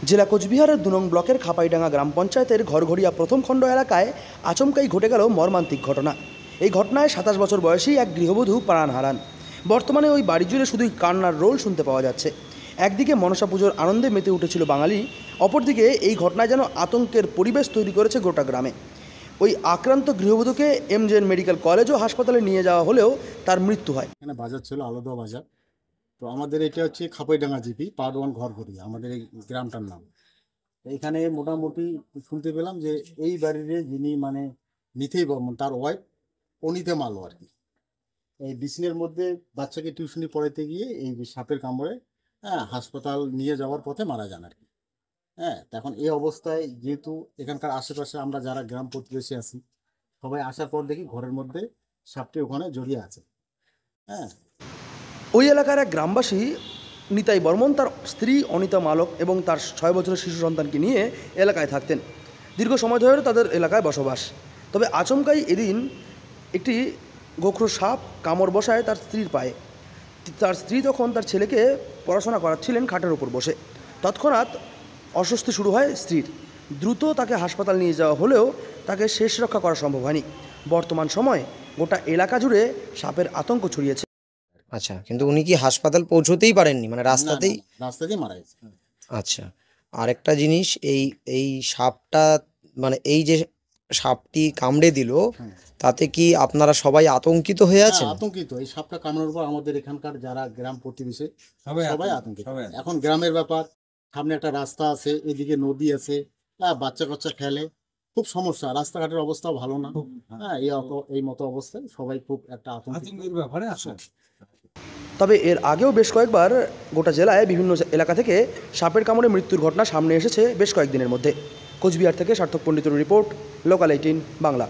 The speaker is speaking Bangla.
জেলা কোচবিহারের ২ নং ব্লকের খাপাইডাঙ্গা গ্রাম পঞ্চায়েতের ঘরঘড়িয়া প্রথম খণ্ড এলাকায় আচমকাই ঘটে গেল মর্মান্তিক ঘটনা। এই ঘটনায় ২৭ বছর বয়সী এক গৃহবধূ প্রাণ হারান। বর্তমানে ওই বাড়ি জুড়ে শুধুই কান্নার রোল শুনতে পাওয়া যাচ্ছে। একদিকে মনসা পুজোর আনন্দে মেতে উঠেছিল বাঙালি, অপরদিকে এই ঘটনায় যেন আতঙ্কের পরিবেশ তৈরি করেছে গোটা গ্রামে। ওই আক্রান্ত গৃহবধূকে এমজেএন মেডিকেল কলেজ ও হাসপাতালে নিয়ে যাওয়া হলেও তার মৃত্যু হয়। এখানে বাজার ছিল, আলাদা বাজার। তো আমাদের এটা হচ্ছে খাপাইডাঙ্গা জিপি পার্ট 1 ঘরঘড়িয়া, আমাদের এই গ্রামটার নাম। এইখানে মোটামুটি শুনতে পেলাম যে এই বাড়ির যিনি মানে নিথেই বর্মন, তার ওয়াইফ অনিতা মালো আর কি, এই বিছনের মধ্যে বাচ্চাকে টিউশনি পড়াইতে গিয়ে এই সাপের কামড়ে হাসপাতাল নিয়ে যাওয়ার পথে মারা যান আর কি। এখন এই অবস্থায় যেহেতু এখানকার আশেপাশে আমরা যারা গ্রাম প্রতিবেশী আছি সবাই আসার পর দেখি ঘরের মধ্যে সাপটি ওখানে জড়িয়ে আছে। ওই এলাকার এক গ্রামবাসী নিতাই বর্মন তার স্ত্রী অনিতা মালক এবং তার 6 বছরের শিশু সন্তানকে নিয়ে এলাকায় থাকতেন। দীর্ঘ সময় ধরে তাদের এলাকায় বসবাস। তবে আচমকাই এদিন একটি গোখরো সাপ কামড় বসায় তার স্ত্রীর পায়ে। তার স্ত্রী তখন তার ছেলেকে পড়াশোনা করাচ্ছিলেন খাটের উপর বসে। তৎক্ষণাৎ অস্বস্তি শুরু হয় স্ত্রীর। দ্রুত তাকে হাসপাতাল নিয়ে যাওয়া হলেও তাকে শেষ রক্ষা করা সম্ভব হয়নি। বর্তমান সময়ে গোটা এলাকা জুড়ে সাপের আতঙ্ক ছড়িয়েছে। আচ্ছা, কিন্তু উনি কি হাসপাতাল পৌঁছতেই পারেননি, মানে রাস্তাতেই মারা গেছে? আচ্ছা, আরেকটা জিনিস, এই সাপটা মানে এই যে সাপটি কামড়ে দিল, তাতে কি আপনারা সবাই আতঙ্কিত হয়ে আছেন? আতঙ্কিত। এই সাপটা কামড়ানোর পর আমাদের এখানকার যারা গ্রাম প্রতিবেশী সবাই আতঙ্কিত। এখন গ্রামের ব্যাপার, সামনে একটা রাস্তা আছে, এদিকে নদী আছে, বাচ্চা কাচ্চা খেলে, খুব সমস্যা, রাস্তাঘাটের অবস্থাও ভালো না। এই মতো অবস্থায় সবাই খুব একটা আতঙ্কের ব্যাপারে আসে। তবে এর আগেও বেশ কয়েকবার গোটা জেলায় বিভিন্ন এলাকা থেকে সাপের কামড়ে মৃত্যুর ঘটনা সামনে এসেছে বেশ কয়েকদিনের মধ্যে। কোচবিহার থেকে সার্থক পণ্ডিতের রিপোর্ট, লোকাল 18 বাংলা।